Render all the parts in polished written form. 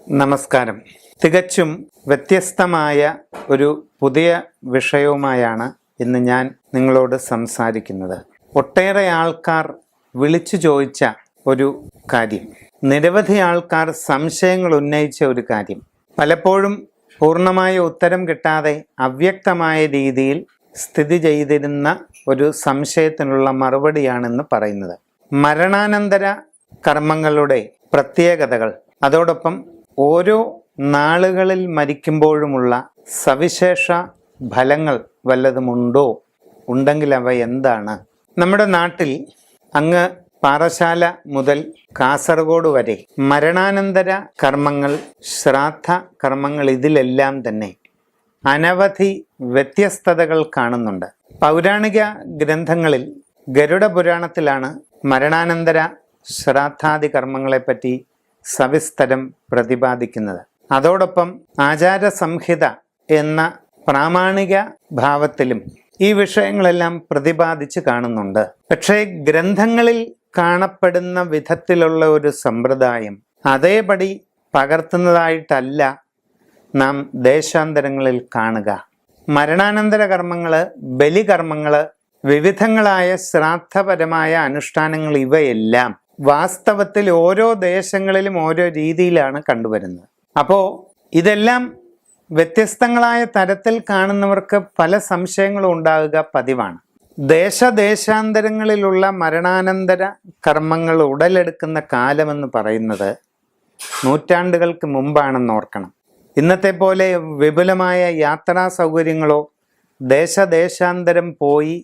നമസ്കാരം. തികച്ചും വ്യത്യസ്തമായ ഒരു പുതിയ വിഷയവുമായാണ് ഇന്ന് ഞാൻ നിങ്ങളോട് സംസാരിക്കുന്നത്. ഒട്ടേറെ ആൾക്കാർ വിളിച്ചു ചോദിച്ച ഒരു കാര്യം, നിരവധി ആൾക്കാർ സംശയങ്ങൾ ഉന്നയിച്ച ഒരു കാര്യം, പലപ്പോഴും പൂർണ്ണമായ ഉത്തരം കിട്ടാതെ അവ്യക്തമായ രീതിയിൽ സ്ഥിതി ചെയ്തിരുന്ന ഒരു സംശയത്തിനുള്ള മറുപടിയാണെന്ന് പറയുന്നത്. മരണാനന്തര കർമ്മങ്ങളുടെ പ്രത്യേകതകൾ, അതോടൊപ്പം ഓരോ നാളുകളിൽ മരിക്കുമ്പോഴുമുള്ള സവിശേഷ ഫലങ്ങൾ വല്ലതുമുണ്ടോ, ഉണ്ടെങ്കിൽ അവ എന്താണ്? നമ്മുടെ നാട്ടിൽ അങ്ങ് പാറശാല മുതൽ കാസർഗോഡ് വരെ മരണാനന്തര കർമ്മങ്ങൾ, ശ്രാദ്ധ കർമ്മങ്ങൾ, ഇതിലെല്ലാം തന്നെ അനവധി വ്യത്യസ്തതകൾ കാണുന്നുണ്ട്. പൗരാണിക ഗ്രന്ഥങ്ങളിൽ ഗരുഡ പുരാണത്തിലാണ് മരണാനന്തര ശ്രാദ്ധാദി കർമ്മങ്ങളെപ്പറ്റി സവിസ്തരം പ്രതിപാദിക്കുന്നത്. അതോടൊപ്പം ആചാരസംഹിത എന്ന പ്രാമാണിക ഭാവത്തിലും ഈ വിഷയങ്ങളെല്ലാം പ്രതിപാദിച്ച് കാണുന്നുണ്ട്. പക്ഷേ ഗ്രന്ഥങ്ങളിൽ കാണപ്പെടുന്ന വിധത്തിലുള്ള ഒരു സമ്പ്രദായം അതേപടി പകർത്തുന്നതായിട്ടല്ല നാം ദേശാന്തരങ്ങളിൽ കാണുക. മരണാനന്തര കർമ്മങ്ങൾ, ബലികർമ്മങ്ങൾ, വിവിധങ്ങളായ ശ്രാദ്ധപരമായ അനുഷ്ഠാനങ്ങൾ, ഇവയെല്ലാം വാസ്തവത്തിൽ ഓരോ ദേശങ്ങളിലും ഓരോ രീതിയിലാണ് കണ്ടുവരുന്നത്. അപ്പോൾ ഇതെല്ലാം വ്യത്യസ്തങ്ങളായ തരത്തിൽ കാണുന്നവർക്ക് പല സംശയങ്ങളും ഉണ്ടാകുക പതിവാണ്. ദേശാന്തരങ്ങളിലുള്ള മരണാനന്തര കർമ്മങ്ങൾ ഉടലെടുക്കുന്ന കാലമെന്ന് പറയുന്നത് നൂറ്റാണ്ടുകൾക്ക് മുമ്പാണെന്ന് ഓർക്കണം. ഇന്നത്തെ പോലെ വിപുലമായ യാത്രാ സൗകര്യങ്ങളോ ദേശാന്തരം പോയി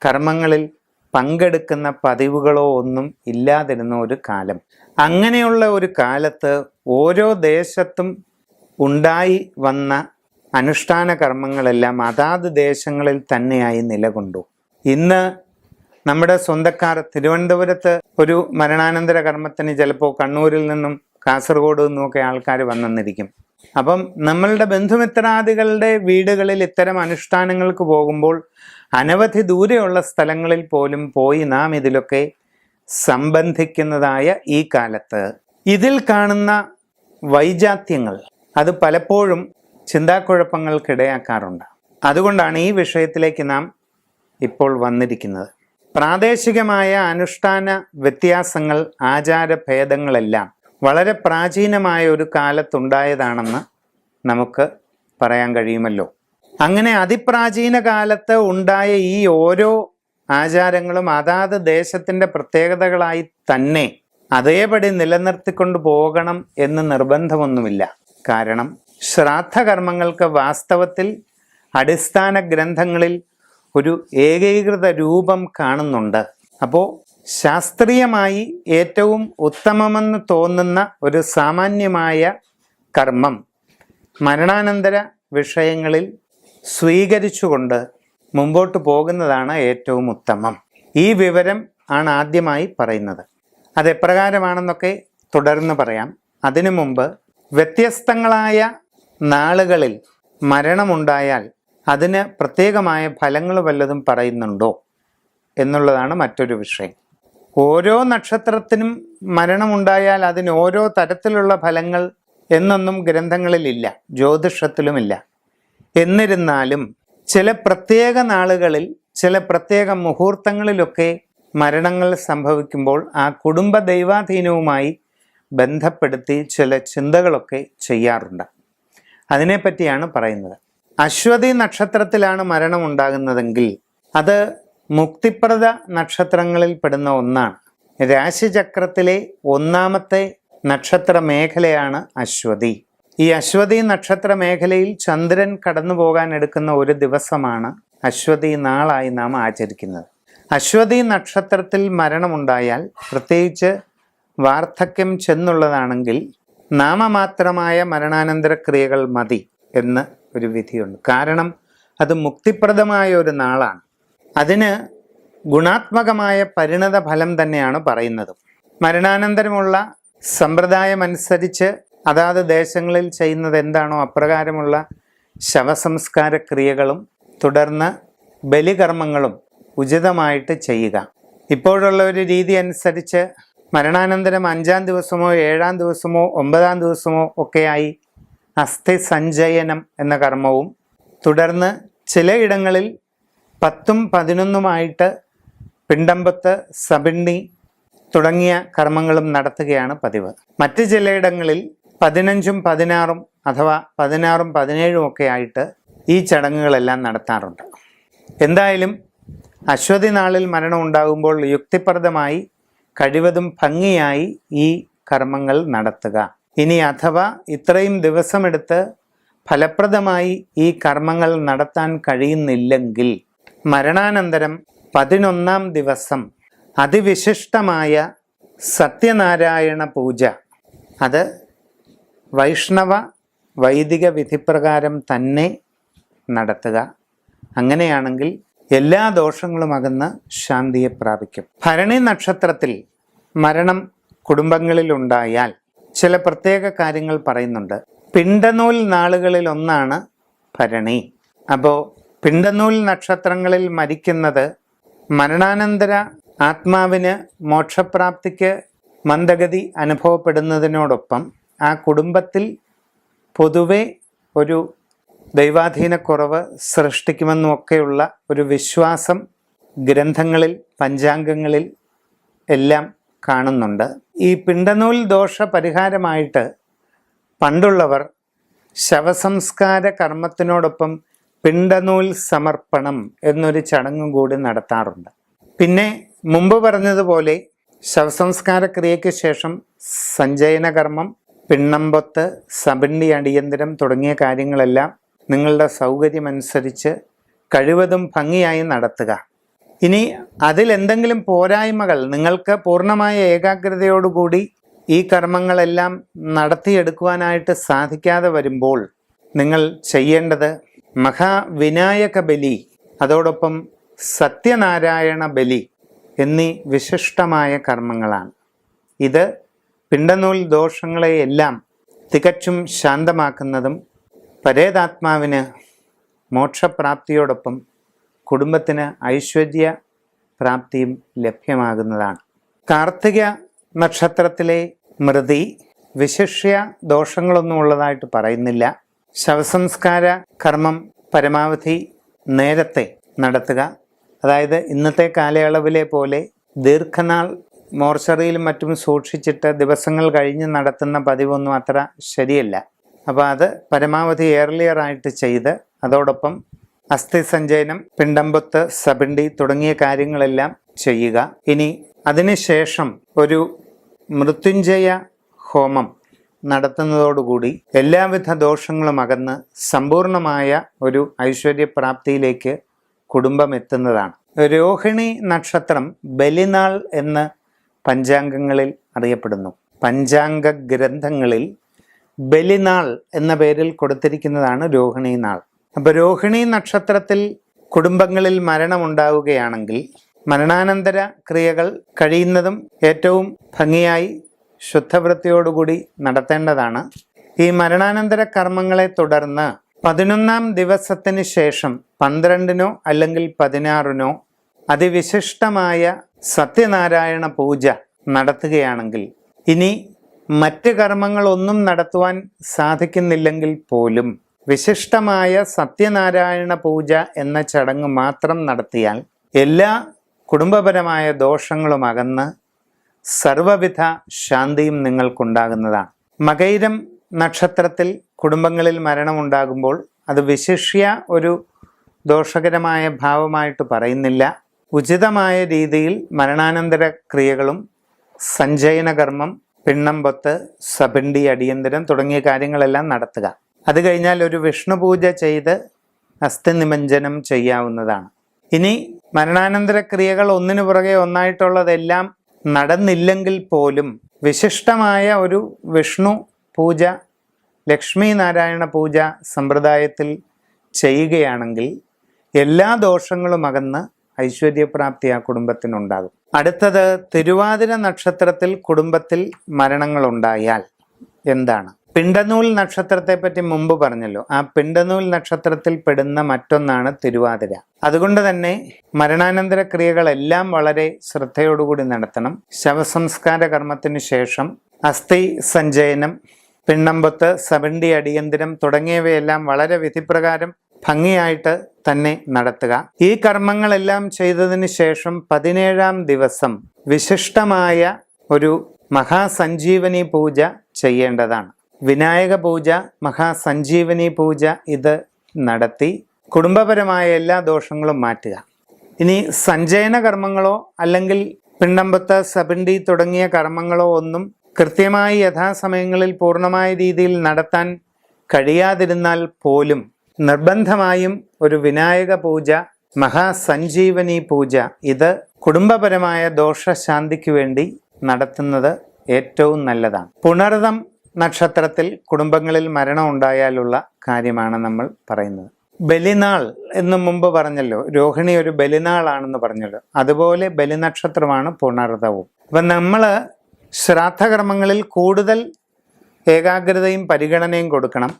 കർമ്മങ്ങളിൽ പങ്കെടുക്കുന്ന പതിവുകളോ ഒന്നും ഇല്ലാതിരുന്ന ഒരു കാലം. അങ്ങനെയുള്ള ഒരു കാലത്ത് ഓരോ ദേശത്തും ഉണ്ടായി വന്ന അനുഷ്ഠാന കർമ്മങ്ങളെല്ലാം അതാത് ദേശങ്ങളിൽ തന്നെയായി നിലകൊണ്ടു. ഇന്ന് നമ്മുടെ സ്വന്തക്കാർ തിരുവനന്തപുരത്ത് ഒരു മരണാനന്തര കർമ്മത്തിന് ചിലപ്പോൾ കണ്ണൂരിൽ നിന്നും കാസർഗോഡ് നിന്നുമൊക്കെ ആൾക്കാർ വന്നെന്നിരിക്കും. അപ്പം നമ്മളുടെ ബന്ധുമിത്രാദികളുടെ വീടുകളിൽ ഇത്തരം അനുഷ്ഠാനങ്ങൾക്ക് പോകുമ്പോൾ അനവധി ദൂരെയുള്ള സ്ഥലങ്ങളിൽ പോലും പോയി നാം ഇതിലൊക്കെ സംബന്ധിക്കുന്നതായ ഈ കാലത്ത് ഇതിൽ കാണുന്ന വൈജാത്യങ്ങൾ അത് പലപ്പോഴും ചിന്താക്കുഴപ്പങ്ങൾക്കിടയാക്കാറുണ്ട്. അതുകൊണ്ടാണ് ഈ വിഷയത്തിലേക്ക് നാം ഇപ്പോൾ വന്നിരിക്കുന്നത്. പ്രാദേശികമായ അനുഷ്ഠാന വ്യത്യാസങ്ങൾ, ആചാരഭേദങ്ങളെല്ലാം വളരെ പ്രാചീനമായ ഒരു കാലത്തുണ്ടായതാണെന്ന് നമുക്ക് പറയാൻ കഴിയുമല്ലോ. അങ്ങനെ അതിപ്രാചീന കാലത്ത് ഉണ്ടായ ഈ ഓരോ ആചാരങ്ങളും അതാത് ദേശത്തിൻ്റെ പ്രത്യേകതകളായി തന്നെ അതേപടി നിലനിർത്തിക്കൊണ്ട് പോകണം എന്ന് നിർബന്ധമൊന്നുമില്ല. കാരണം ശ്രാദ്ധകർമ്മങ്ങൾക്ക് വാസ്തവത്തിൽ അടിസ്ഥാന ഗ്രന്ഥങ്ങളിൽ ഒരു ഏകീകൃത രൂപം കാണുന്നുണ്ട്. അപ്പോൾ ശാസ്ത്രീയമായി ഏറ്റവും ഉത്തമമെന്ന് തോന്നുന്ന ഒരു സാമാന്യമായ കർമ്മം മരണാനന്തര വിഷയങ്ങളിൽ സ്വീകരിച്ചുകൊണ്ട് മുമ്പോട്ട് പോകുന്നതാണ് ഏറ്റവും ഉത്തമം. ഈ വിവരം ആണ് ആദ്യമായി പറയുന്നത്. അതെപ്രകാരമാണെന്നൊക്കെ തുടർന്ന് പറയാം. അതിനു മുമ്പ് വ്യത്യസ്തങ്ങളായ നാളുകളിൽ മരണമുണ്ടായാൽ അതിന് പ്രത്യേകമായ ഫലങ്ങൾ വല്ലതും പറയുന്നുണ്ടോ എന്നുള്ളതാണ് മറ്റൊരു വിഷയം. ഓരോ നക്ഷത്രത്തിനും മരണമുണ്ടായാൽ അതിന് ഓരോ തരത്തിലുള്ള ഫലങ്ങൾ എന്നൊന്നും ഗ്രന്ഥങ്ങളിലില്ല, ജ്യോതിഷത്തിലുമില്ല. എന്നിരുന്നാലും ചില പ്രത്യേക നാളുകളിൽ, ചില പ്രത്യേക മുഹൂർത്തങ്ങളിലൊക്കെ മരണങ്ങൾ സംഭവിക്കുമ്പോൾ ആ കുടുംബ ദൈവാധീനവുമായി ബന്ധപ്പെടുത്തി ചില ചിന്തകളൊക്കെ ചെയ്യാറുണ്ട്. അതിനെപ്പറ്റിയാണ് പറയുന്നത്. അശ്വതി നക്ഷത്രത്തിലാണ് മരണം ഉണ്ടാകുന്നതെങ്കിൽ അത് മുക്തിപ്രദ നക്ഷത്രങ്ങളിൽ പെടുന്ന ഒന്നാണ്. രാശിചക്രത്തിലെ ഒന്നാമത്തെ നക്ഷത്ര മേഖലയാണ് അശ്വതി. ഈ അശ്വതി നക്ഷത്ര മേഖലയിൽ ചന്ദ്രൻ കടന്നു പോകാൻ എടുക്കുന്ന ഒരു ദിവസമാണ് അശ്വതി നാളായി നാം ആചരിക്കുന്നത്. അശ്വതി നക്ഷത്രത്തിൽ മരണമുണ്ടായാൽ, പ്രത്യേകിച്ച് വാർദ്ധക്യം ചെന്നുള്ളതാണെങ്കിൽ, നാമമാത്രമായ മരണാനന്തര ക്രിയകൾ മതി എന്ന് ഒരു വിധിയുണ്ട്. കാരണം അത് മുക്തിപ്രദമായ ഒരു നാളാണ്. അതിന് ഗുണാത്മകമായ പരിണത ഫലം തന്നെയാണ് പറയുന്നത്. മരണാനന്തരമുള്ള സമ്പ്രദായമനുസരിച്ച് അതാത് ദേശങ്ങളിൽ ചെയ്യുന്നത് എന്താണോ അപ്രകാരമുള്ള ശവസംസ്കാര ക്രിയകളും തുടർന്ന് ബലികർമ്മങ്ങളും ഉചിതമായിട്ട് ചെയ്യുക. ഇപ്പോഴുള്ള ഒരു രീതി അനുസരിച്ച് മരണാനന്തരം 5-ാം ദിവസമോ 7-ാം ദിവസമോ 9-ാം ദിവസമോ ഒക്കെയായി അസ്ഥി സഞ്ചയനം എന്ന കർമ്മവും, തുടർന്ന് ചിലയിടങ്ങളിൽ 10-ഉം 11-ഉമായിട്ട് പിണ്ടംപൊത്ത്, സപിണ്ടി തുടങ്ങിയ കർമ്മങ്ങളും നടത്തുകയാണ് പതിവ്. മറ്റ് ചിലയിടങ്ങളിൽ 15-ഉം 16-ഉം അഥവാ 16-ഉം 17-ഉം ഒക്കെ ആയിട്ട് ഈ ചടങ്ങുകളെല്ലാം നടത്താറുണ്ട്. എന്തായാലും അശ്വതി നാളിൽ മരണം ഉണ്ടാകുമ്പോൾ യുക്തിപ്രദമായി കഴിവതും ഭംഗിയായി ഈ കർമ്മങ്ങൾ നടത്തുക. ഇനി അഥവാ ഇത്രയും ദിവസമെടുത്ത് ഫലപ്രദമായി ഈ കർമ്മങ്ങൾ നടത്താൻ കഴിയുന്നില്ലെങ്കിൽ മരണാനന്തരം 11-ാം ദിവസം അതിവിശിഷ്ടമായ സത്യനാരായണ പൂജ, അത് വൈഷ്ണവ വൈദിക വിധിപ്രകാരം തന്നെ നടത്തുക. അങ്ങനെയാണെങ്കിൽ എല്ലാ ദോഷങ്ങളും അകന്ന് ശാന്തിയെ പ്രാപിക്കും. ഭരണി നക്ഷത്രത്തിൽ മരണം കുടുംബങ്ങളിലുണ്ടായാൽ ചില പ്രത്യേക കാര്യങ്ങൾ പറയുന്നുണ്ട്. പിണ്ടനൂൽ നാളുകളിൽ ഒന്നാണ് ഭരണി. അപ്പോൾ പിണ്ടനൂൽ നക്ഷത്രങ്ങളിൽ മരിക്കുന്നത് മരണാനന്തര ആത്മാവിന് മോക്ഷപ്രാപ്തിക്ക് മന്ദഗതി അനുഭവപ്പെടുന്നതിനോടൊപ്പം ആ കുടുംബത്തിൽ പൊതുവെ ഒരു ദൈവാധീനക്കുറവ് സൃഷ്ടിക്കുമെന്നുമൊക്കെയുള്ള ഒരു വിശ്വാസം ഗ്രന്ഥങ്ങളിൽ, പഞ്ചാംഗങ്ങളിൽ എല്ലാം കാണുന്നുണ്ട്. ഈ പിണ്ടനൂൽ ദോഷ പരിഹാരമായിട്ട് പണ്ടുള്ളവർ ശവസംസ്കാര കർമ്മത്തിനോടൊപ്പം പിണ്ടനൂൽ സമർപ്പണം എന്നൊരു ചടങ്ങും കൂടി നടത്താറുണ്ട്. പിന്നെ മുമ്പ് പറഞ്ഞതുപോലെ ശവസംസ്കാര ക്രിയയ്ക്ക് ശേഷം സഞ്ചയന കർമ്മം, പിണ്ണമ്പൊത്ത്, സപിണ്ടി അടിയന്തരം തുടങ്ങിയ കാര്യങ്ങളെല്ലാം നിങ്ങളുടെ സൗകര്യമനുസരിച്ച് കഴിവതും ഭംഗിയായി നടത്തുക. ഇനി അതിലെന്തെങ്കിലും പോരായ്മകൾ, നിങ്ങൾക്ക് പൂർണ്ണമായ ഏകാഗ്രതയോടുകൂടി ഈ കർമ്മങ്ങളെല്ലാം നടത്തിയെടുക്കുവാനായിട്ട് സാധിക്കാതെ വരുമ്പോൾ നിങ്ങൾ ചെയ്യേണ്ടത് മഹാവിനായക ബലി, അതോടൊപ്പം സത്യനാരായണ ബലി എന്നീ വിശിഷ്ടമായ കർമ്മങ്ങളാണ്. ഇത് പിണ്ടനൂൽ ദോഷങ്ങളെയെല്ലാം തികച്ചും ശാന്തമാക്കുന്നതും പരേതാത്മാവിന് മോക്ഷപ്രാപ്തിയോടൊപ്പം കുടുംബത്തിന് ഐശ്വര്യ പ്രാപ്തിയും ലഭ്യമാകുന്നതാണ്. കാർത്തിക നക്ഷത്രത്തിലെ മൃതി വിശിഷ്യ ദോഷങ്ങളൊന്നും ഉള്ളതായിട്ട് പറയുന്നില്ല. ശവസംസ്കാര കർമ്മം പരമാവധി നേരത്തെ നടത്തുക. അതായത് ഇന്നത്തെ കാലയളവിലെ പോലെ ദീർഘനാൾ മോർച്ചറിയിലും മറ്റും സൂക്ഷിച്ചിട്ട് ദിവസങ്ങൾ കഴിഞ്ഞ് നടത്തുന്ന പതിവൊന്നും അത്ര ശരിയല്ല. അപ്പോൾ അത് പരമാവധി ഏർലിയറായിട്ട് ചെയ്ത് അതോടൊപ്പം അസ്ഥി സഞ്ചയനം, പിണ്ടംപൊത്ത്, സപിണ്ടി തുടങ്ങിയ കാര്യങ്ങളെല്ലാം ചെയ്യുക. ഇനി അതിനുശേഷം ഒരു മൃത്യുഞ്ജയ ഹോമം നടത്തുന്നതോടുകൂടി എല്ലാവിധ ദോഷങ്ങളും അകന്ന് സമ്പൂർണമായ ഒരു ഐശ്വര്യപ്രാപ്തിയിലേക്ക് കുടുംബം എത്തുന്നതാണ്. രോഹിണി നക്ഷത്രം ബലിനാൾ എന്ന് പഞ്ചാംഗങ്ങളിൽ അറിയപ്പെടുന്നു. പഞ്ചാംഗ ഗ്രന്ഥങ്ങളിൽ ബലിനാൾ എന്ന പേരിൽ കൊടുത്തിരിക്കുന്നതാണ് രോഹിണി നാൾ. അപ്പോൾ രോഹിണി നക്ഷത്രത്തിൽ കുടുംബങ്ങളിൽ മരണമുണ്ടാവുകയാണെങ്കിൽ മരണാനന്തര ക്രിയകൾ കഴിയുന്നതും ഏറ്റവും ഭംഗിയായി ശുദ്ധവൃത്തിയോടുകൂടി നടത്തേണ്ടതാണ്. ഈ മരണാനന്തര കർമ്മങ്ങളെ തുടർന്ന് 11-ാം ദിവസത്തിന് ശേഷം 12-നോ അല്ലെങ്കിൽ 16-നോ അതിവിശിഷ്ടമായ സത്യനാരായണ പൂജ നടത്തുകയാണെങ്കിൽ, ഇനി മറ്റ് കർമ്മങ്ങളൊന്നും നടത്തുവാൻ സാധിക്കുന്നില്ലെങ്കിൽ പോലും വിശിഷ്ടമായ സത്യനാരായണ പൂജ എന്ന ചടങ്ങ് മാത്രം നടത്തിയാൽ എല്ലാ കുടുംബപരമായ ദോഷങ്ങളും അകന്ന് സർവവിധ ശാന്തിയും നിങ്ങൾക്കുണ്ടാകുന്നതാണ്. മകയിരം നക്ഷത്രത്തിൽ കുടുംബങ്ങളിൽ മരണമുണ്ടാകുമ്പോൾ അത് വിശിഷ്യ ഒരു ദോഷകരമായ ഭാവമായിട്ട് പറയുന്നില്ല. ഉചിതമായ രീതിയിൽ മരണാനന്തര ക്രിയകളും സഞ്ചയനകർമ്മം, പിണ്ണംപൊത്ത്, സപിണ്ടി അടിയന്തരം തുടങ്ങിയ കാര്യങ്ങളെല്ലാം നടത്തുക. അത് കഴിഞ്ഞാൽ ഒരു വിഷ്ണു പൂജ ചെയ്ത് അസ്ഥി നിമഞ്ജനം ചെയ്യാവുന്നതാണ്. ഇനി മരണാനന്തര ക്രിയകൾ ഒന്നിനു പുറകെ ഒന്നായിട്ടുള്ളതെല്ലാം നടന്നില്ലെങ്കിൽ പോലും വിശിഷ്ടമായ ഒരു വിഷ്ണു പൂജ, ലക്ഷ്മി നാരായണ പൂജ സമ്പ്രദായത്തിൽ ചെയ്യുകയാണെങ്കിൽ എല്ലാ ദോഷങ്ങളും അകന്ന് ഐശ്വര്യപ്രാപ്തി ആ കുടുംബത്തിനുണ്ടാകും. അടുത്തത് തിരുവാതിര നക്ഷത്രത്തിൽ കുടുംബത്തിൽ മരണങ്ങളുണ്ടായാൽ എന്താണ്? പിണ്ടനൂൽ നക്ഷത്രത്തെ പറ്റി മുമ്പ് പറഞ്ഞല്ലോ. ആ പിണ്ടനൂൽ നക്ഷത്രത്തിൽ പെടുന്ന മറ്റൊന്നാണ് തിരുവാതിര. അതുകൊണ്ട് തന്നെ മരണാനന്തര ക്രിയകളെല്ലാം വളരെ ശ്രദ്ധയോടുകൂടി നടത്തണം. ശവസംസ്കാര കർമ്മത്തിന് ശേഷം അസ്ഥി സഞ്ചയനം, പിണ്ടംപൊത്ത്, സബണ്ടി അടിയന്തരം തുടങ്ങിയവയെല്ലാം വളരെ വിധിപ്രകാരം ഭംഗിയായിട്ട് തന്നെ നടത്തുക. ഈ കർമ്മങ്ങളെല്ലാം ചെയ്തതിന് ശേഷം 17-ാം ദിവസം വിശിഷ്ടമായ ഒരു മഹാസഞ്ജീവനി പൂജ ചെയ്യേണ്ടതാണ്. വിനായക പൂജ, മഹാസഞ്ജീവനി പൂജ ഇത് നടത്തി കുടുംബപരമായ എല്ലാ ദോഷങ്ങളും മാറ്റുക. ഇനി സഞ്ചയന കർമ്മങ്ങളോ അല്ലെങ്കിൽ പിണ്ടംപൊത്ത്, സബണ്ടി തുടങ്ങിയ കർമ്മങ്ങളോ ഒന്നും കൃത്യമായി യഥാസമയങ്ങളിൽ പൂർണ്ണമായ രീതിയിൽ നടത്താൻ കഴിയാതിരുന്നാൽ പോലും നിർബന്ധമായും ഒരു വിനായക പൂജ, മഹാസഞ്ജീവനി പൂജ ഇത് കുടുംബപരമായ ദോഷശാന്തിക്ക് വേണ്ടി നടത്തുന്നത് ഏറ്റവും നല്ലതാണ്. പുണർതം നക്ഷത്രത്തിൽ കുടുംബങ്ങളിൽ മരണം ഉണ്ടായാലുള്ള കാര്യമാണ് നമ്മൾ പറയുന്നത്. ബലിനാൾ എന്ന് മുമ്പ് പറഞ്ഞല്ലോ, രോഹിണി ഒരു ബലിനാളാണെന്ന് പറഞ്ഞല്ലോ. അതുപോലെ ബലിനക്ഷത്രമാണ് പുണർതവും. അപ്പം നമ്മൾ ശ്രാദ്ധകർമ്മങ്ങളിൽ കൂടുതൽ ഏകാഗ്രതയും പരിഗണനയും കൊടുക്കണം.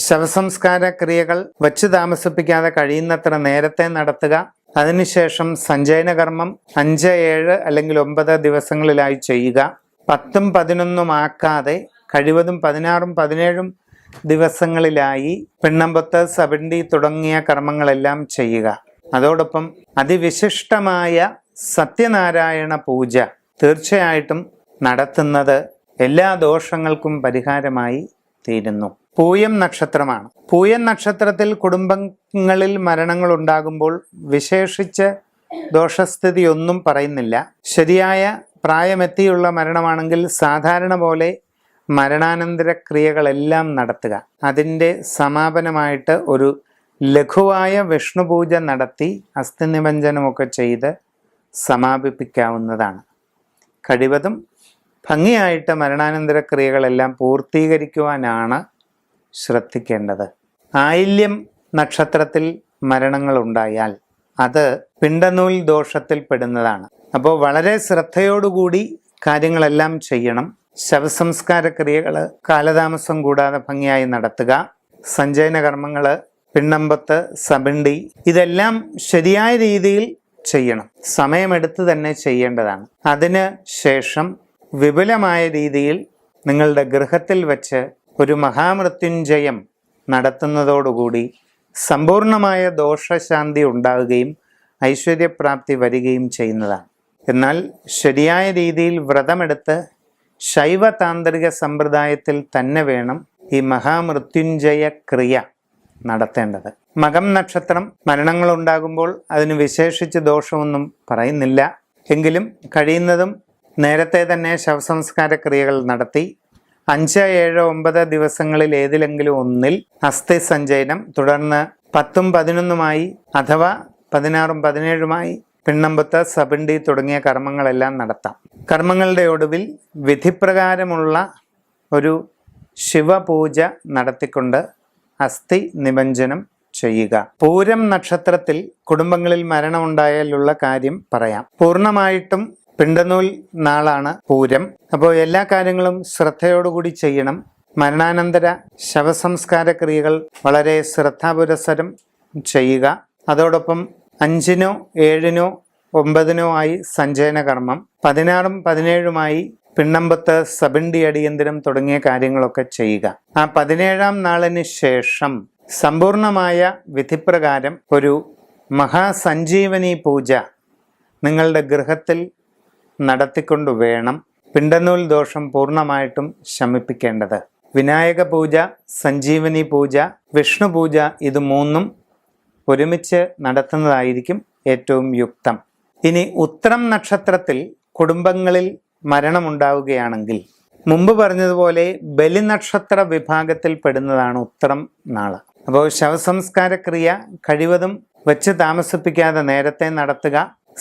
ശവസംസ്കാര ക്രിയകൾ വച്ച് താമസിപ്പിക്കാതെ കഴിയുന്നത്ര നേരത്തെ നടത്തുക. അതിനുശേഷം സഞ്ചയന കർമ്മം 5, 7 അല്ലെങ്കിൽ 9 ദിവസങ്ങളിലായി ചെയ്യുക. 10ഉം 11ഉം ആക്കാതെ കഴിവതും 16ഉം 17ഉം ദിവസങ്ങളിലായി പിണ്ടംപൊത്ത്, സബണ്ടി തുടങ്ങിയ കർമ്മങ്ങളെല്ലാം ചെയ്യുക. അതോടൊപ്പം അതിവിശിഷ്ടമായ സത്യനാരായണ പൂജ തീർച്ചയായിട്ടും നടത്തുന്നത് എല്ലാ ദോഷങ്ങൾക്കും പരിഹാരമായി തീരുന്നു. പൂയം നക്ഷത്രമാണ്. പൂയം നക്ഷത്രത്തിൽ കുടുംബങ്ങളിൽ മരണങ്ങൾ ഉണ്ടാകുമ്പോൾ വിശേഷിച്ച് ദോഷസ്ഥിതി ഒന്നും പറയുന്നില്ല. ശരിയായ പ്രായമെത്തിയുള്ള മരണമാണെങ്കിൽ സാധാരണ പോലെ മരണാനന്തര ക്രിയകളെല്ലാം നടത്തുക. അതിൻ്റെ സമാപനമായിട്ട് ഒരു ലഘുവായ വിഷ്ണുപൂജ നടത്തി അസ്ഥിനിമഞ്ജനമൊക്കെ ചെയ്ത് സമാപിപ്പിക്കാവുന്നതാണ്. കഴിവതും ഭംഗിയായിട്ട് മരണാനന്തര ക്രിയകളെല്ലാം പൂർത്തീകരിക്കുവാനാണ് ശ്രദ്ധിക്കേണ്ടത്. ആയില്യം നക്ഷത്രത്തിൽ മരണങ്ങൾ ഉണ്ടായാൽ അത് പിണ്ടനൂൽ ദോഷത്തിൽ പെടുന്നതാണ്. അപ്പോൾ വളരെ ശ്രദ്ധയോടുകൂടി കാര്യങ്ങളെല്ലാം ചെയ്യണം. ശവസംസ്കാര ക്രിയകൾ കാലതാമസം കൂടാതെ ഭംഗിയായി നടത്തുക. സഞ്ചയന കർമ്മങ്ങൾ, പിണ്ടംപൊത്ത്, സബണ്ടി ഇതെല്ലാം ശരിയായ രീതിയിൽ ചെയ്യണം. സമയമെടുത്ത് തന്നെ ചെയ്യേണ്ടതാണ്. അതിന് ശേഷം വിപുലമായ രീതിയിൽ നിങ്ങളുടെ ഗൃഹത്തിൽ വച്ച് ഒരു മഹാമൃത്യുഞ്ജയം നടത്തുന്നതോടുകൂടി സമ്പൂർണമായ ദോഷശാന്തി ഉണ്ടാവുകയും ഐശ്വര്യപ്രാപ്തി വരികയും ചെയ്യുന്നതാണ്. എന്നാൽ ശരിയായ രീതിയിൽ വ്രതമെടുത്ത് ശൈവ താന്ത്രിക സമ്പ്രദായത്തിൽ തന്നെ വേണം ഈ മഹാമൃത്യുഞ്ജയ ക്രിയ നടത്തേണ്ടത്. മകം നക്ഷത്രം മരണങ്ങൾ ഉണ്ടാകുമ്പോൾ അതിന് വിശേഷിച്ച് ദോഷമൊന്നും പറയുന്നില്ല. എങ്കിലും കഴിയുന്നതും നേരത്തെ തന്നെ ശവസംസ്കാര ക്രിയകൾ നടത്തി 5, 7, 9 ദിവസങ്ങളിൽ ഏതിലെങ്കിലും ഒന്നിൽ അസ്ഥി സഞ്ചയനം, തുടർന്ന് 10ഉം 11ഉമായി അഥവാ 16ഉം 17ഉമായി പിണ്ടംപൊത്ത്, സബണ്ടി തുടങ്ങിയ കർമ്മങ്ങളെല്ലാം നടത്താം. കർമ്മങ്ങളുടെ ഒടുവിൽ വിധിപ്രകാരമുള്ള ഒരു ശിവപൂജ നടത്തിക്കൊണ്ട് അസ്ഥി നിമഞ്ജനം ചെയ്യുക. പൂരം നക്ഷത്രത്തിൽ കുടുംബങ്ങളിൽ മരണമുണ്ടായാലുള്ള കാര്യം പറയാം. പൂർണ്ണമായിട്ടും പിണ്ടനൂൽ നാളാണ് പൂരം. അപ്പോൾ എല്ലാ കാര്യങ്ങളും ശ്രദ്ധയോടുകൂടി ചെയ്യണം. മരണാനന്തര ശവസംസ്കാര ക്രിയകൾ വളരെ ശ്രദ്ധാപുരസരം ചെയ്യുക. അതോടൊപ്പം 5നോ 7നോ 9നോ ആയി സഞ്ചയന കർമ്മം, 16ഉം 17ഉമായി പിണ്ടംപൊത്ത്, സബണ്ടി അടിയന്തരം തുടങ്ങിയ കാര്യങ്ങളൊക്കെ ചെയ്യുക. ആ 17ാം നാളിന് ശേഷം സമ്പൂർണമായ വിധിപ്രകാരം ഒരു മഹാസഞ്ജീവനി പൂജ നിങ്ങളുടെ ഗൃഹത്തിൽ നടത്തിക്കൊണ്ടു വേണം പിണ്ടനൂൽ ദോഷം പൂർണ്ണമായിട്ടും ശമിപ്പിക്കേണ്ടത്. വിനായക പൂജ, സഞ്ജീവനി പൂജ, വിഷ്ണു പൂജ ഇത് മൂന്നും ഒരുമിച്ച് നടത്തുന്നതായിരിക്കും ഏറ്റവും യുക്തം. ഇനി ഉത്രം നക്ഷത്രത്തിൽ കുടുംബങ്ങളിൽ മരണമുണ്ടാവുകയാണെങ്കിൽ മുമ്പ് പറഞ്ഞതുപോലെ ബലിനക്ഷത്ര വിഭാഗത്തിൽ പെടുന്നതാണ് ഉത്രം നാള്. അപ്പോൾ ശവസംസ്കാര ക്രിയ കഴിവതും വെച്ച് താമസിപ്പിക്കാതെ നേരത്തെ നടത്തുക.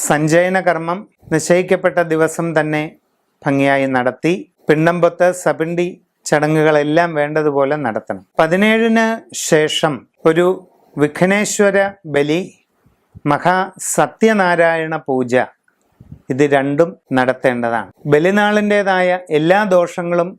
സഞ്ചയന കർമ്മം നിശ്ചയിക്കപ്പെട്ട ദിവസം തന്നെ ഭംഗിയായി നടത്തി പിണ്ടംപൊത്ത്, സബണ്ടി ചടങ്ങുകളെല്ലാം വേണ്ടതുപോലെ നടത്തണം. 17-ന് ശേഷം ഒരു വിഘ്നേശ്വര ബലി, മഹാസത്യനാരായണ പൂജ ഇത് രണ്ടും നടത്തേണ്ടതാണ്. ബലിനാളിൻ്റെതായ എല്ലാ ദോഷങ്ങളും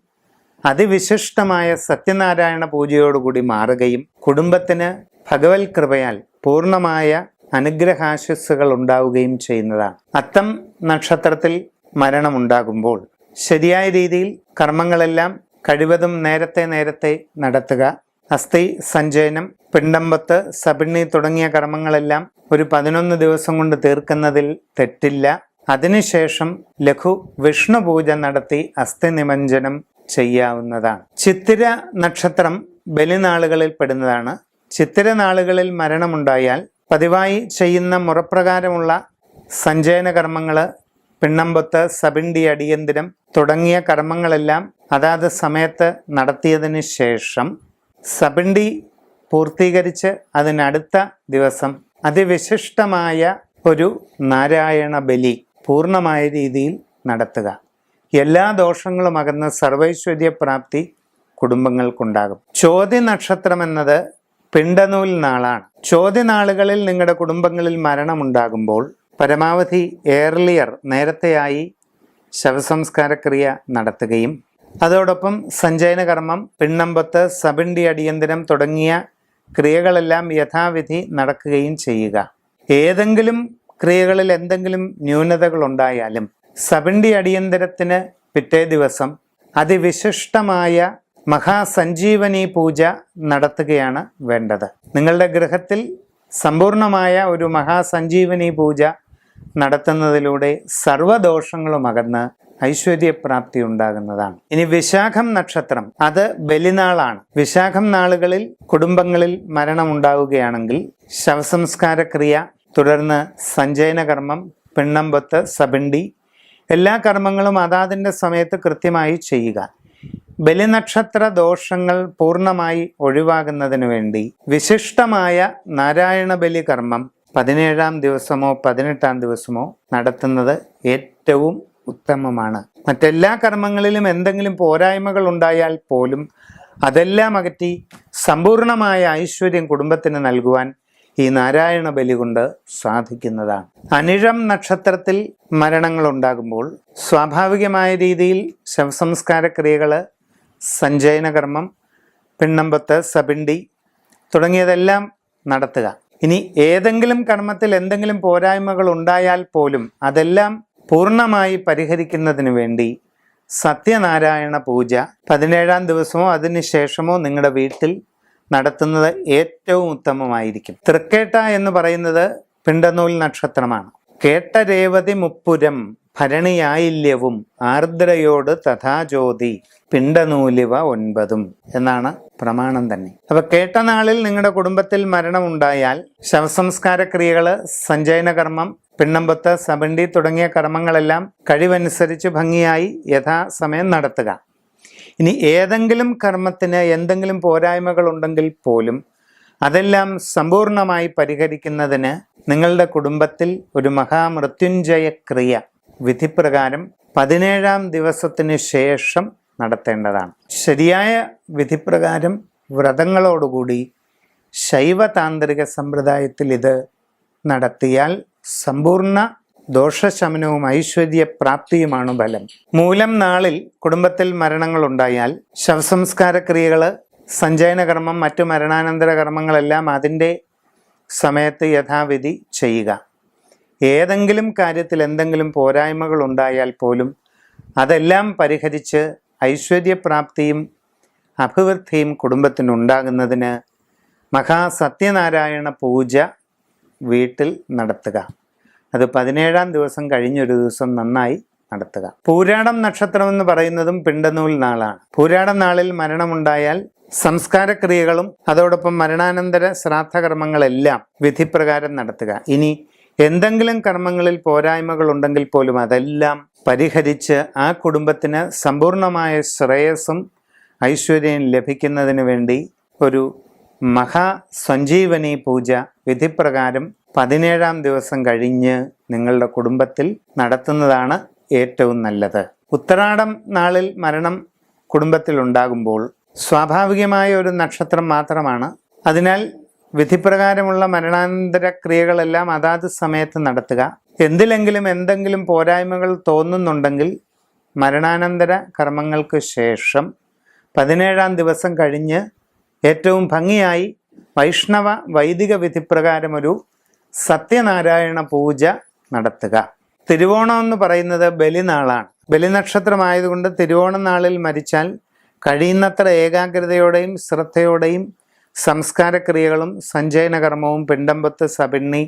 അതിവിശിഷ്ടമായ സത്യനാരായണ പൂജയോടുകൂടി മാറുകയും കുടുംബത്തിന് ഭഗവത് കൃപയാൽ പൂർണ്ണമായ അനുഗ്രഹാശിസ്സുകൾ ഉണ്ടാവുകയും ചെയ്യുന്നതാണ്. അത്തം നക്ഷത്രത്തിൽ മരണമുണ്ടാകുമ്പോൾ ശരിയായ രീതിയിൽ കർമ്മങ്ങളെല്ലാം കഴിവതും നേരത്തെ നടത്തുക. അസ്ഥി സഞ്ചയനം, പിണ്ടമ്പത്ത്, സപിണ്ണി തുടങ്ങിയ കർമ്മങ്ങളെല്ലാം ഒരു 11 ദിവസം കൊണ്ട് തീർക്കുന്നതിൽ തെറ്റില്ല. അതിനുശേഷം ലഘു വിഷ്ണു പൂജ നടത്തി അസ്ഥി നിമഞ്ജനം ചെയ്യാവുന്നതാണ്. ചിത്തിര നക്ഷത്രം ബലിനാളുകളിൽ പെടുന്നതാണ്. ചിത്തിര നാളുകളിൽ മരണമുണ്ടായാൽ പതിവായി ചെയ്യുന്ന മുറപ്രകാരമുള്ള സഞ്ചയന കർമ്മങ്ങൾ, പിണ്ണമ്പൊത്ത്, സപിണ്ടി, അടിയന്തിരം തുടങ്ങിയ കർമ്മങ്ങളെല്ലാം അതാത് സമയത്ത് നടത്തിയതിന് ശേഷം സപിണ്ടി പൂർത്തീകരിച്ച് അതിനടുത്ത ദിവസം അതിവിശിഷ്ടമായ ഒരു നാരായണ ബലി പൂർണ്ണമായ രീതിയിൽ നടത്തുക. എല്ലാ ദോഷങ്ങളും അകന്ന് സർവൈശ്വര്യ പ്രാപ്തി കുടുംബങ്ങൾക്കുണ്ടാകും. ചോതി നക്ഷത്രം എന്നത് പിണ്ടനൂൽ നാളാണ്. ചോതി നാളുകളിൽ നിങ്ങളുടെ കുടുംബങ്ങളിൽ മരണമുണ്ടാകുമ്പോൾ പരമാവധി നേരത്തെയായി ശവസംസ്കാരക്രിയ നടത്തുകയും അതോടൊപ്പം സഞ്ചയന കർമ്മം, പിണ്ണമ്പത്ത്, സപിണ്ടി, അടിയന്തരം തുടങ്ങിയ ക്രിയകളെല്ലാം യഥാവിധി നടക്കുകയും ചെയ്യുക. ഏതെങ്കിലും ക്രിയകളിൽ എന്തെങ്കിലും ന്യൂനതകൾ ഉണ്ടായാലും സപിണ്ടി അടിയന്തരത്തിന് പിറ്റേ ദിവസം അതിവിശിഷ്ടമായ മഹാസഞ്ജീവനി പൂജ നടത്തുകയാണ് വേണ്ടത്. നിങ്ങളുടെ ഗൃഹത്തിൽ സമ്പൂർണമായ ഒരു മഹാസഞ്ജീവനി പൂജ നടത്തുന്നതിലൂടെ സർവദോഷങ്ങളും അകന്ന് ഐശ്വര്യപ്രാപ്തി ഉണ്ടാകുന്നതാണ്. ഇനി വിശാഖം നക്ഷത്രം, അത് ബലിനാളാണ്. വിശാഖം നാളുകളിൽ കുടുംബങ്ങളിൽ മരണമുണ്ടാവുകയാണെങ്കിൽ ശവസംസ്കാര ക്രിയ, തുടർന്ന് സഞ്ചയന കർമ്മം, പിണ്ണമ്പൊത്ത്, സപിണ്ടി എല്ലാ കർമ്മങ്ങളും അതാതിൻ്റെ സമയത്ത് കൃത്യമായി ചെയ്യുക. ബലിനക്ഷത്ര ദോഷങ്ങൾ പൂർണ്ണമായി ഒഴിവാകുന്നതിന് വേണ്ടി വിശിഷ്ടമായ നാരായണ ബലി കർമ്മം 17-ാം ദിവസമോ 18-ാം ദിവസമോ നടത്തുന്നത് ഏറ്റവും ഉത്തമമാണ്. മറ്റെല്ലാ കർമ്മങ്ങളിലും എന്തെങ്കിലും പോരായ്മകൾ ഉണ്ടായാൽ പോലും അതെല്ലാം അകറ്റി സമ്പൂർണമായ ഐശ്വര്യം കുടുംബത്തിന് നൽകുവാൻ ഈ നാരായണ ബലി കൊണ്ട് സാധിക്കുന്നതാണ്. അനിഴം നക്ഷത്രത്തിൽ മരണങ്ങൾ ഉണ്ടാകുമ്പോൾ സ്വാഭാവികമായ രീതിയിൽ ശവസംസ്കാര ക്രിയകൾ, സഞ്ചയന കർമ്മം, പിണ്ണമ്പത്ത്, സപിണ്ടി തുടങ്ങിയതെല്ലാം നടത്തുക. ഇനി ഏതെങ്കിലും കർമ്മത്തിൽ എന്തെങ്കിലും പോരായ്മകൾ ഉണ്ടായാൽ പോലും അതെല്ലാം പൂർണ്ണമായി പരിഹരിക്കുന്നതിന് വേണ്ടി സത്യനാരായണ പൂജ 17-ാം ദിവസമോ അതിനുശേഷമോ നിങ്ങളുടെ വീട്ടിൽ നടത്തുന്നത് ഏറ്റവും ഉത്തമമായിരിക്കും. തൃക്കേട്ട എന്ന് പറയുന്നത് പിണ്ടനൂൽ നക്ഷത്രമാണ്. കേട്ട രേവതി മുപ്പുരം ഭരണിയായില്യവും ആർദ്രയോട് തഥാജ്യോതി പിണ്ടനൂലിവ 9 എന്നാണ് പ്രമാണം തന്നെ. അപ്പൊ കേട്ട നാളിൽ നിങ്ങളുടെ കുടുംബത്തിൽ മരണമുണ്ടായാൽ ശവസംസ്കാര ക്രിയകള്, സഞ്ചയന കർമ്മം, പിണ്ണമ്പത്ത്, സപിണ്ടി തുടങ്ങിയ കർമ്മങ്ങളെല്ലാം കഴിവനുസരിച്ച് ഭംഗിയായി യഥാസമയം നടത്തുക. ഇനി ഏതെങ്കിലും കർമ്മത്തിന് എന്തെങ്കിലും പോരായ്മകൾ ഉണ്ടെങ്കിൽ പോലും അതെല്ലാം സമ്പൂർണമായി പരിഹരിക്കുന്നതിന് നിങ്ങളുടെ കുടുംബത്തിൽ ഒരു മഹാമൃത്യുഞ്ജയ ക്രിയ വിധിപ്രകാരം 17-ാം ദിവസത്തിന് ശേഷം നടത്തേണ്ടതാണ്. ശരിയായ വിധിപ്രകാരം വ്രതങ്ങളോടുകൂടി ശൈവതാന്ത്രിക സമ്പ്രദായത്തിൽ ഇത് നടത്തിയാൽ സമ്പൂർണ്ണ ദോഷശമനവും ഐശ്വര്യപ്രാപ്തിയുമാണ് ഫലം. മൂലം നാളിൽ കുടുംബത്തിൽ മരണങ്ങളുണ്ടായാൽ ശവസംസ്കാര ക്രിയകൾ, സഞ്ചയന കർമ്മം, മറ്റു മരണാനന്തര കർമ്മങ്ങളെല്ലാം അതിൻ്റെ സമയത്ത് യഥാവിധി ചെയ്യുക. ഏതെങ്കിലും കാര്യത്തിൽ എന്തെങ്കിലും പോരായ്മകൾ ഉണ്ടായാൽ പോലും അതെല്ലാം പരിഹരിച്ച് ഐശ്വര്യപ്രാപ്തിയും അഭിവൃദ്ധിയും കുടുംബത്തിനുണ്ടാകുന്നതിന് മഹാസത്യനാരായണ പൂജ വീട്ടിൽ നടത്തുക. അത് 17-ാം ദിവസം കഴിഞ്ഞൊരു ദിവസം നന്നായി നടത്തുക. പൂരാടം നക്ഷത്രം എന്ന് പറയുന്നതും പിണ്ടനൂൽ നാളാണ്. പൂരാടം നാളിൽ മരണമുണ്ടായാൽ സംസ്കാര ക്രിയകളും അതോടൊപ്പം മരണാനന്തര ശ്രാദ്ധകർമ്മങ്ങളെല്ലാം വിധിപ്രകാരം നടത്തുക. ഇനി എന്തെങ്കിലും കർമ്മങ്ങളിൽ പോരായ്മകൾ ഉണ്ടെങ്കിൽ പോലും അതെല്ലാം പരിഹരിച്ച് ആ കുടുംബത്തിന് സമ്പൂർണമായ ശ്രേയസ്സും ഐശ്വര്യം ലഭിക്കുന്നതിന് വേണ്ടി ഒരു മഹാസഞ്ജീവനി പൂജ വിധിപ്രകാരം 17-ാം ദിവസം കഴിഞ്ഞ് നിങ്ങളുടെ കുടുംബത്തിൽ നടത്തുന്നതാണ് ഏറ്റവും നല്ലത്. ഉത്തരാടം നാളിൽ മരണം കുടുംബത്തിൽ ഉണ്ടാകുമ്പോൾ സ്വാഭാവികമായ ഒരു നക്ഷത്രം മാത്രമാണ്. അതിനാൽ വിധിപ്രകാരമുള്ള മരണാനന്തര ക്രിയകളെല്ലാം അതാത് സമയത്ത് നടത്തുക. എന്തെങ്കിലും പോരായ്മകൾ തോന്നുന്നുണ്ടെങ്കിൽ മരണാനന്തര കർമ്മങ്ങൾക്ക് ശേഷം 17-ാം ദിവസം കഴിഞ്ഞ് ഏറ്റവും ഭംഗിയായി വൈഷ്ണവ വൈദിക വിധിപ്രകാരം ഒരു സത്യനാരായണ പൂജ നടത്തുക. തിരുവോണം എന്ന് പറയുന്നത് ബലിനാളാണ്. ബലിനക്ഷത്രമായതുകൊണ്ട് തിരുവോണം നാളിൽ മരിച്ചാൽ കഴിയുന്നത്ര ഏകാഗ്രതയോടെയും ശ്രദ്ധയോടെയും സംസ്കാരക്രിയകളും സഞ്ചയനകർമ്മവും പിണ്ടമ്പത്ത് സപിണ്ണി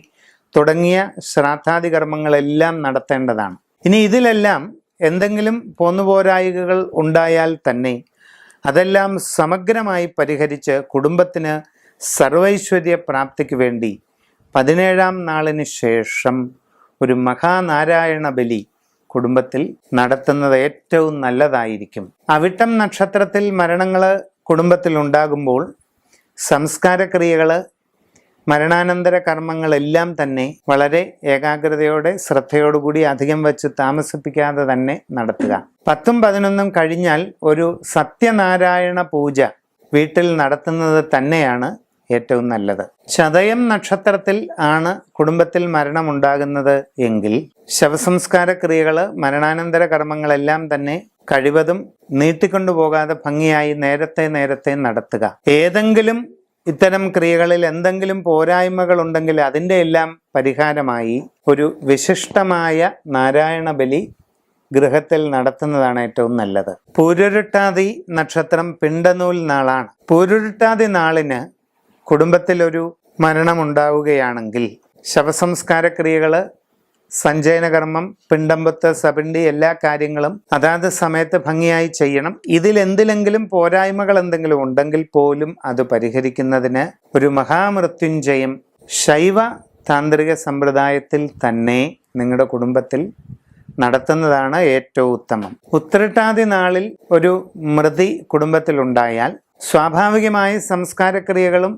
തുടങ്ങിയ ശ്രാദ്ധാദി കർമ്മങ്ങളെല്ലാം നടത്തേണ്ടതാണ്. ഇനി ഇതിലെല്ലാം എന്തെങ്കിലും പോന്നുപോരായികകൾ ഉണ്ടായാൽ തന്നെ അതെല്ലാം സമഗ്രമായി പരിഹരിച്ച് കുടുംബത്തിന് സർവൈശ്വര്യ പ്രാപ്തിക്ക് വേണ്ടി 17-ാം നാളിന് ശേഷം ഒരു മഹാനാരായണ ബലി കുടുംബത്തിൽ നടത്തുന്നത് ഏറ്റവും നല്ലതായിരിക്കും. അവിട്ടം നക്ഷത്രത്തിൽ മരണങ്ങൾ കുടുംബത്തിൽ ഉണ്ടാകുമ്പോൾ സംസ്കാരക്രിയകൾ, മരണാനന്തര കർമ്മങ്ങളെല്ലാം തന്നെ വളരെ ഏകാഗ്രതയോടെ ശ്രദ്ധയോടുകൂടി അധികം വെച്ച് താമസിപ്പിക്കാതെ തന്നെ നടത്തുക. 10ഉം 11ഉം കഴിഞ്ഞാൽ ഒരു സത്യനാരായണ പൂജ വീട്ടിൽ നടത്തുന്നത് തന്നെയാണ് ഏറ്റവും നല്ലത്. ചതയം നക്ഷത്രത്തിൽ ആണ് കുടുംബത്തിൽ മരണമുണ്ടാകുന്നത് എങ്കിൽ ശവസംസ്കാര ക്രിയകൾ, മരണാനന്തര കർമ്മങ്ങളെല്ലാം തന്നെ കഴിവതും നീട്ടിക്കൊണ്ടുപോകാതെ ഭംഗിയായി നേരത്തെ നടത്തുക. ഏതെങ്കിലും ഇത്തരം ക്രിയകളിൽ എന്തെങ്കിലും പോരായ്മകൾ ഉണ്ടെങ്കിൽ അതിൻ്റെ എല്ലാം പരിഹാരമായി ഒരു വിശിഷ്ടമായ നാരായണ ബലി ഗൃഹത്തിൽ നടത്തുന്നതാണ് ഏറ്റവും നല്ലത്. പൂരുരുട്ടാതി നക്ഷത്രം പിണ്ടനൂൽ നാളാണ്. പൂരുരുട്ടാതി നാളിന് കുടുംബത്തിലൊരു മരണമുണ്ടാവുകയാണെങ്കിൽ ശവസംസ്കാര ക്രിയകൾ, സഞ്ചയനകർമ്മം, പിണ്ടമ്പത്ത് സപിണ്ടി എല്ലാ കാര്യങ്ങളും അതാത് സമയത്ത് ഭംഗിയായി ചെയ്യണം. ഇതിലെന്തിലെങ്കിലും പോരായ്മകൾ എന്തെങ്കിലും ഉണ്ടെങ്കിൽ പോലും അത് പരിഹരിക്കുന്നതിന് ഒരു മഹാമൃത്യുഞ്ജയം ശൈവ താന്ത്രിക സമ്പ്രദായത്തിൽ തന്നെ നിങ്ങളുടെ കുടുംബത്തിൽ നടത്തുന്നതാണ് ഏറ്റവും ഉത്തമം. ഉത്രട്ടാതി നാളിൽ ഒരു മൃതി കുടുംബത്തിലുണ്ടായാൽ സ്വാഭാവികമായി സംസ്കാരക്രിയകളും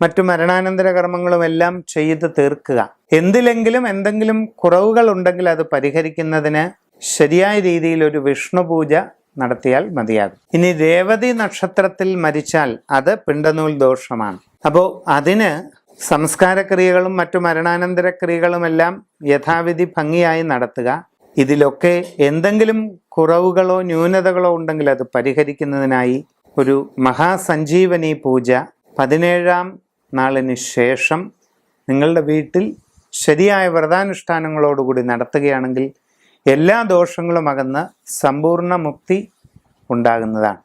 മറ്റു മരണാനന്തര കർമ്മങ്ങളും എല്ലാം ചെയ്ത് തീർക്കുക. എന്തെങ്കിലും കുറവുകൾ ഉണ്ടെങ്കിൽ അത് പരിഹരിക്കുന്നതിന് ശരിയായ രീതിയിൽ ഒരു വിഷ്ണു പൂജ നടത്തിയാൽ മതിയാകും. ഇനി രേവതി നക്ഷത്രത്തിൽ മരിച്ചാൽ അത് പിണ്ടനൂൽ ദോഷമാണ്. അപ്പോൾ അതിന് സംസ്കാരക്രിയകളും മറ്റു മരണാനന്തര ക്രിയകളുമെല്ലാം യഥാവിധി ഭംഗിയായി നടത്തുക. ഇതിലൊക്കെ എന്തെങ്കിലും കുറവുകളോ ന്യൂനതകളോ ഉണ്ടെങ്കിൽ അത് പരിഹരിക്കുന്നതിനായി ഒരു മഹാസഞ്ജീവനി പൂജ 17-ാം നാളിന് ശേഷം നിങ്ങളുടെ വീട്ടിൽ ശരിയായ വ്രതാനുഷ്ഠാനങ്ങളോടുകൂടി നടത്തുകയാണെങ്കിൽ എല്ലാ ദോഷങ്ങളും അകന്ന് സമ്പൂർണ്ണ മുക്തി ഉണ്ടാകുന്നതാണ്.